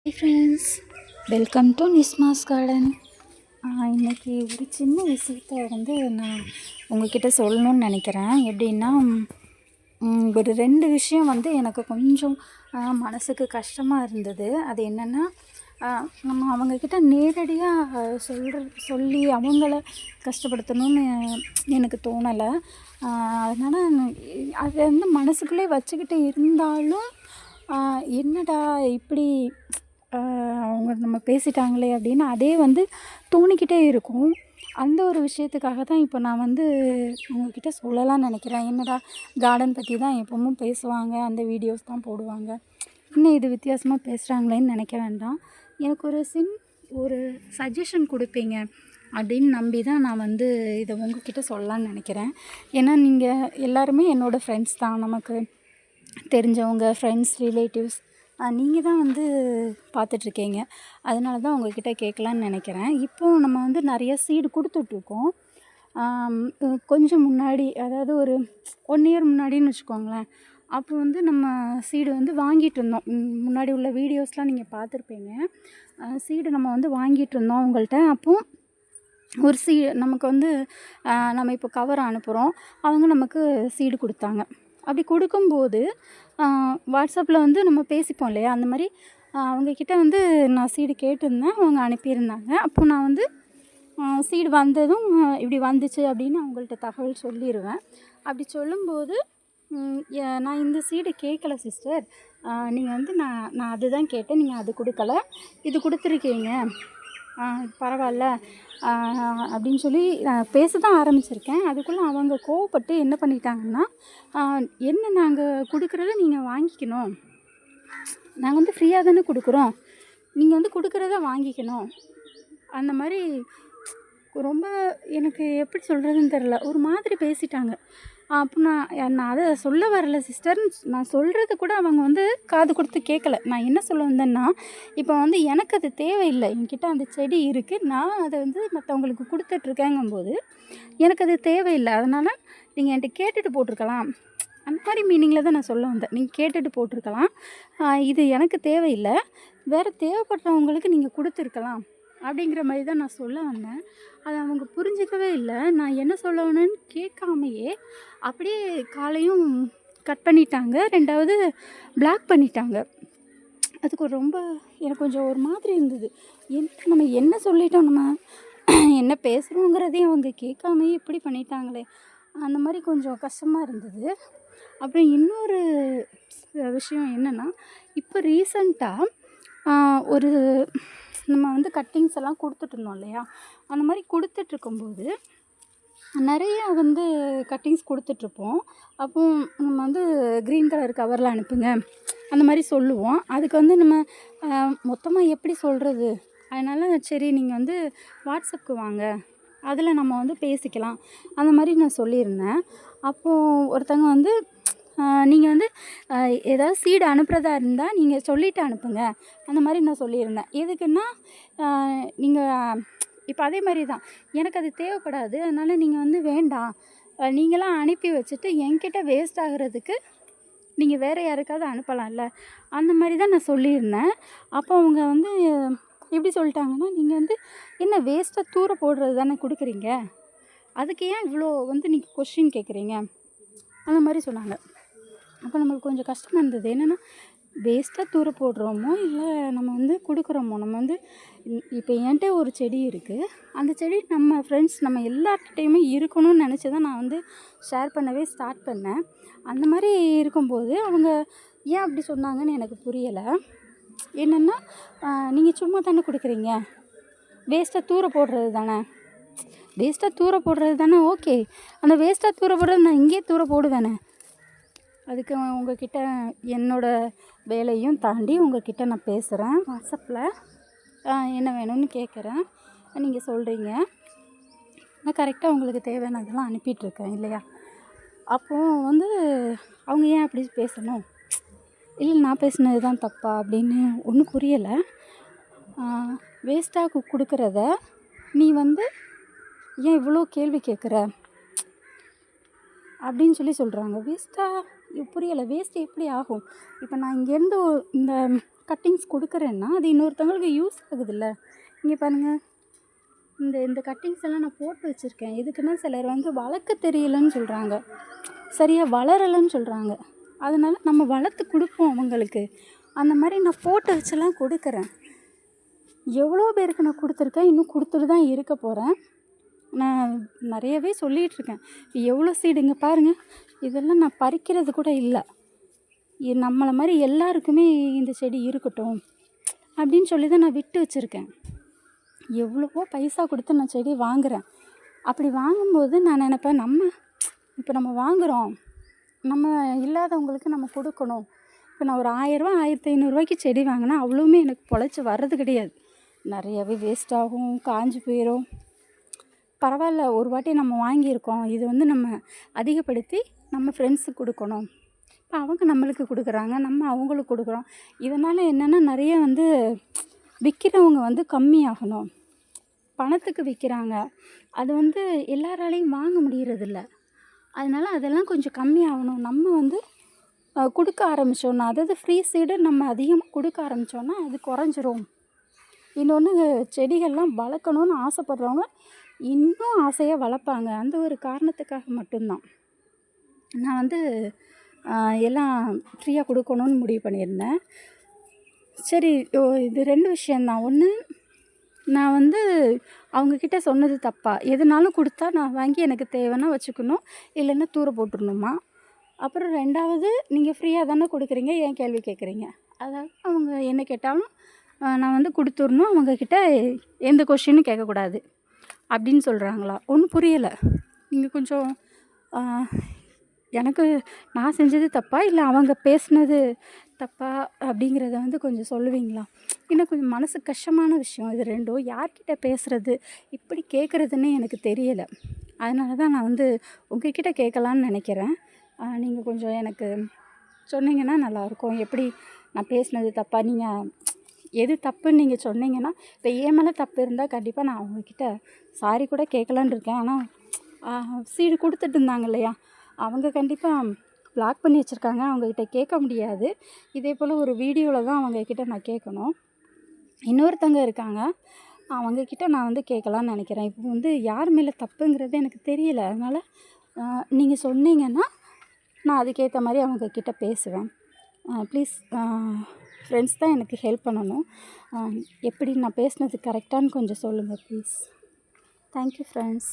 Hi friends, welcome to Nisma's garden. இன்றைக்கி ஒரு சின்ன விஷயத்தை நான் உங்கள்கிட்ட சொல்லணும்னு நினைக்கிறேன். எப்படின்னா, ஒரு 2 விஷயம் எனக்கு கொஞ்சம் மனசுக்கு கஷ்டமாக இருந்தது. அது என்னென்னா, நம்ம அவங்கக்கிட்ட நேரடியாக சொல்லி அவங்கள கஷ்டப்படுத்தணும்னு எனக்கு தோணலை. அதனால் அதை மனசுக்குள்ளே வச்சுக்கிட்டு இருந்தாலும், என்னடா இப்படி அவங்க நம்ம பேசிட்டாங்களே அப்படின்னு அதே தோணிக்கிட்டே இருக்கும். அந்த ஒரு விஷயத்துக்காக தான் இப்போ நான் உங்ககிட்ட சொல்லலாம்னு நினைக்கிறேன். என்னடா கார்டன் பற்றி தான் எப்பவும் பேசுவாங்க, அந்த வீடியோஸ் தான் போடுவாங்க, இன்னும் இது வித்தியாசமாக பேசுகிறாங்களேன்னு நினைக்க வேண்டாம். எனக்கு ஒரு சஜஷன் கொடுப்பீங்க அப்படின்னு நம்பி தான் நான் இதை உங்ககிட்ட சொல்லலான்னு நினைக்கிறேன். ஏன்னா நீங்கள் எல்லாருமே என்னோடய ஃப்ரெண்ட்ஸ் தான், நமக்கு தெரிஞ்சவங்க, ஃப்ரெண்ட்ஸ், ரிலேட்டிவ்ஸ் நீங்கள் தான் பார்த்துட்ருக்கீங்க. அதனால தான் உங்கள்கிட்ட கேட்கலான்னு நினைக்கிறேன். இப்போது நம்ம நிறைய சீடு கொடுத்துட்ருக்கோம். கொஞ்சம் முன்னாடி, அதாவது ஒரு 1 இயர் முன்னாடின்னு வச்சுக்கோங்களேன். அப்போ நம்ம சீடு வாங்கிட்டு இருந்தோம். முன்னாடி உள்ள வீடியோஸ்லாம் நீங்கள் பார்த்துருப்பீங்க. சீடு நம்ம வாங்கிட்டு இருந்தோம் அவங்கள்ட்ட. அப்போது ஒரு நமக்கு நம்ம இப்போ கவர் அனுப்புகிறோம், அவங்க நமக்கு சீடு கொடுத்தாங்க. அப்படி கொடுக்கும்போது வாட்ஸ்அப்பில் நம்ம பேசிப்போம் இல்லையா, அந்த மாதிரி அவங்கக்கிட்ட நான் சீடு கேட்டிருந்தேன், அவங்க அனுப்பியிருந்தாங்க. அப்போது நான் சீடு வந்ததும் இப்படி வந்துச்சு அப்படின்னு அவங்கள்ட்ட தகவல் சொல்லிடுவேன். அப்படி சொல்லும்போது, நான் இந்த சீடு கேட்கல சிஸ்டர், நீங்கள் நான் அதுதான் கேட்டேன், நீங்கள் அது கொடுக்கல, இது கொடுத்துருக்கீங்க, பரவாயில்ல அப்படின்னு சொல்லி பேச தான் ஆரம்பிச்சிருக்கேன். அதுக்குள்ளே அவங்க கோவப்பட்டு என்ன பண்ணிட்டாங்கன்னா, என்ன நாங்கள் கொடுக்குறத நீங்கள் வாங்கிக்கணும், நாங்கள் ஃப்ரீயாக தானே கொடுக்குறோம், நீங்கள் கொடுக்குறத வாங்கிக்கணும், அந்த மாதிரி ரொம்ப எனக்கு எப்படி சொல்கிறதுன்னு தெரில, ஒரு மாதிரி பேசிட்டாங்க. அப்போ நான் அதை சொல்ல வரல சிஸ்டர், நான் சொல்கிறது கூட அவங்க காது கொடுத்து கேட்கல. நான் என்ன சொல்ல வந்தேன்னா, இப்போ எனக்கு அது தேவையில்லை, என்கிட்ட அந்த செடி இருக்குது, நான் அதை மற்றவங்களுக்கு கொடுத்துட்ருக்கேங்கும்போது எனக்கு அது தேவையில்லை, அதனால் நீங்கள் என்கிட்ட கேட்டுட்டு போட்டிருக்கலாம், அந்த மாதிரி மீனிங்கில் தான் நான் சொல்ல வந்தேன். நீங்கள் கேட்டுட்டு போட்டிருக்கலாம், இது எனக்கு தேவையில்லை, வேறு தேவைப்படுறவங்களுக்கு நீங்கள் கொடுத்துருக்கலாம் அப்படிங்கிற மாதிரி தான் நான் சொல்ல வந்தேன். அதை அவங்க புரிஞ்சிக்கவே இல்லை. நான் என்ன சொல்லணும்னு கேட்காமையே அப்படியே காலையும் கட் பண்ணிட்டாங்க, 2வது பிளாக் பண்ணிட்டாங்க. அதுக்கு ரொம்ப எனக்கு கொஞ்சம் ஒரு மாதிரி இருந்தது. நம்ம என்ன சொல்லிட்டோம், நம்ம என்ன பேசுகிறோங்கிறதையும் அவங்க கேட்காமையே இப்படி பண்ணிட்டாங்களே, அந்த மாதிரி கொஞ்சம் கஷ்டமாக இருந்தது. அப்புறம் இன்னொரு விஷயம் என்னென்னா, இப்போ ரீசண்டாக ஒரு நம்ம கட்டிங்ஸ் எல்லாம் கொடுத்துட்ருந்தோம் இல்லையா, அந்த மாதிரி கொடுத்துட்ருக்கும்போது நிறைய கட்டிங்ஸ் கொடுத்துட்ருப்போம். அப்போது நம்ம க்ரீன் கலர் கவரில் அனுப்புங்க அந்த மாதிரி சொல்லுவோம். அதுக்கு நம்ம மொத்தமாக எப்படி சொல்கிறது, அதனால் சரி நீங்கள் வாட்ஸ்அப்புக்கு வாங்க, அதில் நம்ம பேசிக்கலாம் அந்த மாதிரி நான் சொல்லியிருந்தேன். அப்போது ஒருத்தங்க நீங்கள் ஏதாவது சீடு அனுப்புகிறதா இருந்தால் நீங்கள் சொல்லிவிட்டு அனுப்புங்க அந்த மாதிரி நான் சொல்லியிருந்தேன். எதுக்குன்னா, நீங்கள் இப்போ அதே மாதிரி தான், எனக்கு அது தேவைப்படாது, அதனால் நீங்கள் வேண்டாம், நீங்களாம் அனுப்பி வச்சுட்டு என்கிட்ட வேஸ்ட் ஆகிறதுக்கு நீங்கள் வேறு யாருக்காவது அனுப்பலாம்ல, அந்த மாதிரி தான் நான் சொல்லியிருந்தேன். அப்போ அவங்க எப்படி சொல்லிட்டாங்கன்னா, நீங்கள் என்ன வேஸ்ட்டாக தூர போடுறது தானே கொடுக்குறீங்க, அதுக்கு ஏன் இவ்வளோ நீங்கள் கொஸ்டின் கேட்குறீங்க அந்த மாதிரி சொன்னாங்க. அப்போ நம்மளுக்கு கொஞ்சம் கஷ்டமாக இருந்தது. என்னென்னா, வேஸ்ட்டாக தூர போடுறோமோ இல்லை நம்ம கொடுக்குறோமோ, நம்ம இப்போ என்கிட்ட ஒரு செடி இருக்குது, அந்த செடி நம்ம ஃப்ரெண்ட்ஸ் நம்ம எல்லார்கிட்டையுமே இருக்கணும்னு நினச்சி தான் நான் ஷேர் பண்ணவே ஸ்டார்ட் பண்ணேன். அந்த மாதிரி இருக்கும்போது அவங்க ஏன் அப்படி சொன்னாங்கன்னு எனக்கு புரியலை. என்னென்னா, நீங்கள் சும்மா தானே கொடுக்குறீங்க, வேஸ்ட்டாக தூர போடுறது தானே, வேஸ்ட்டாக தூர போடுறது தானே, ஓகே, அந்த வேஸ்ட்டாக தூர போடுறது நான் இங்கேயே தூர போடுவேனே, அதுக்கு உங்கள்கிட்ட என்னோடய வேலையும் தாண்டி உங்கள்கிட்ட நான் பேசுகிறேன், வாட்ஸ்அப்பில் என்ன வேணும்னு கேட்குறேன், நீங்கள் சொல்கிறீங்க, நான் கரெக்டாக உங்களுக்கு தேவையானதெல்லாம் அனுப்பிட்டுருக்கேன் இல்லையா. அப்போது அவங்க ஏன் அப்படி பேசணும், இல்லை நான் பேசுனது தான் தப்பா அப்படின்னு ஒன்றும் புரியலை. வேஸ்ட்டாக கொடுக்குறத நீ ஏன் இவ்வளோ கேள்வி கேட்குற அப்படின்னு சொல்கிறாங்க. வேஸ்ட்டாக புரியலை, வேஸ்ட் எப்படி ஆகும், இப்போ நான் இங்கேருந்து இந்த கட்டிங்ஸ் கொடுக்குறேன்னா அது இன்னொருத்தவங்களுக்கு யூஸ் ஆகுதுல்ல. இங்கே பாருங்கள், இந்த இந்த கட்டிங்ஸ் எல்லாம் நான் போட்டு வச்சுருக்கேன். எதுக்குன்னா சிலர் வந்து வளர்க்க தெரியலன்னு சொல்கிறாங்க, சரியாக வளரலைன்னு சொல்கிறாங்க. அதனால் நம்ம வளர்த்து கொடுப்போம் அவங்களுக்கு. அந்த மாதிரி நான் போட்டு வச்செல்லாம் கொடுக்குறேன். எவ்வளோ பேருக்கு நான் கொடுத்துருக்கேன், இன்னும் கொடுத்துட்டு தான் இருக்க போகிறேன். நான் நிறையவே சொல்லிகிட்ருக்கேன். எவ்வளோ சீடு இங்கே பாருங்கள், இதெல்லாம் நான் பறிக்கிறது கூட இல்லை. நம்மளை மாதிரி எல்லாருக்குமே இந்த செடி இருக்கட்டும் அப்படின்னு சொல்லி தான் நான் விட்டு வச்சுருக்கேன். எவ்வளவோ பைசா கொடுத்து நான் செடி வாங்குகிறேன். அப்படி வாங்கும்போது நான் நினப்பேன், நம்ம வாங்குகிறோம், நம்ம இல்லாதவங்களுக்கு நம்ம கொடுக்கணும். இப்போ நான் ஒரு 1000 1500 செடி வாங்கினா அவ்வளோவுமே எனக்கு பொழைச்சி வர்றது கிடையாது. நிறையவே வேஸ்ட் ஆகும், காஞ்சி போயிடும். பரவாயில்ல, ஒரு வாட்டி நம்ம வாங்கியிருக்கோம், இது வந்து நம்ம அதிகப்படுத்தி நம்ம ஃப்ரெண்ட்ஸுக்கு கொடுக்கணும். இப்போ அவங்க நம்மளுக்கு கொடுக்குறாங்க, நம்ம அவங்களுக்கு கொடுக்குறோம். இதனால் என்னென்னா நிறைய வந்து விற்கிறவங்க வந்து கம்மியாகணும். பணத்துக்கு விற்கிறாங்க, அது வந்து எல்லாராலையும் வாங்க முடியறதில்ல. அதனால் அதெல்லாம் கொஞ்சம் கம்மியாகணும். நம்ம வந்து கொடுக்க ஆரம்பித்தோன்னா, அதாவது ஃப்ரீ சீடு நம்ம அதிகமாக கொடுக்க ஆரம்பித்தோன்னா அது குறைஞ்சிரும். இன்னொன்று, செடிகள்லாம் வளர்க்கணுன்னு ஆசைப்படுறவங்க இன்னும் ஆசையாக வளர்ப்பாங்க. அந்த ஒரு காரணத்துக்காக மட்டும்தான் நான் வந்து எல்லாம் ஃப்ரீயாக கொடுக்கணுன்னு முடிவு பண்ணியிருந்தேன். சரி, இது 2 விஷயந்தான். ஒன்று, நான் வந்து அவங்கக்கிட்ட சொன்னது தப்பா? எதுனாலும் கொடுத்தா நான் வாங்கி எனக்கு தேவைன்னா வச்சுக்கணும், இல்லைன்னா தூர போட்டுடணுமா? அப்புறம் 2வது, நீங்கள் ஃப்ரீயாக தானே கொடுக்குறீங்க, ஏன் கேள்வி கேட்குறீங்க? அதாவது அவங்க என்ன கேட்டாலும் நான் வந்து கொடுத்துடணும், அவங்கக்கிட்ட எந்த கொஷினும் கேட்கக்கூடாது அப்படின்னு சொல்கிறாங்களா? ஒன்றும் புரியலை. நீங்கள் கொஞ்சம் எனக்கு நான் செஞ்சது தப்பா, இல்லை அவங்க பேசுனது தப்பா அப்படிங்கிறத வந்து கொஞ்சம் சொல்லுவீங்களா? இன்னும் கொஞ்சம் மனசு கஷ்டமான விஷயம் இது 2ம். யார்கிட்ட பேசுகிறது, இப்படி கேட்குறதுன்னு எனக்கு தெரியலை. அதனால தான் நான் வந்து உங்ககிட்ட கேட்கலான்னு நினைக்கிறேன். நீங்கள் கொஞ்சம் எனக்கு சொன்னீங்கன்னா நல்லாயிருக்கும். எப்படி நான் பேசுனது தப்பா, நீங்கள் எது தப்புன்னு நீங்கள் சொன்னீங்கன்னா, இப்போ என் மேலே தப்பு இருந்தால் கண்டிப்பாக நான் அவங்கக்கிட்ட சாரி கூட கேட்கலான்னு இருக்கேன். ஆனால் சீடு கொடுத்துட்டு இருந்தாங்க இல்லையா, அவங்க கண்டிப்பாக பிளாக் பண்ணி வச்சுருக்காங்க, அவங்கக்கிட்ட கேட்க முடியாது. இதே போல் ஒரு வீடியோவில் தான் அவங்கக்கிட்ட நான் கேட்கணும். இன்னொருத்தங்க இருக்காங்க, அவங்கக்கிட்ட நான் வந்து கேட்கலான்னு நினைக்கிறேன். இப்போ வந்து யார் மேலே தப்புங்கிறது எனக்கு தெரியல. அதனால் நீங்கள் சொன்னீங்கன்னா நான் அதுக்கேற்ற மாதிரி அவங்கக்கிட்ட பேசுவேன். ப்ளீஸ், ஃப்ரெண்ட்ஸ் தான் எனக்கு ஹெல்ப் பண்ணணும். எப்படி நான் பேசுனது கரெக்டானு கொஞ்சம் சொல்லுங்கள் ப்ளீஸ். Thank you friends.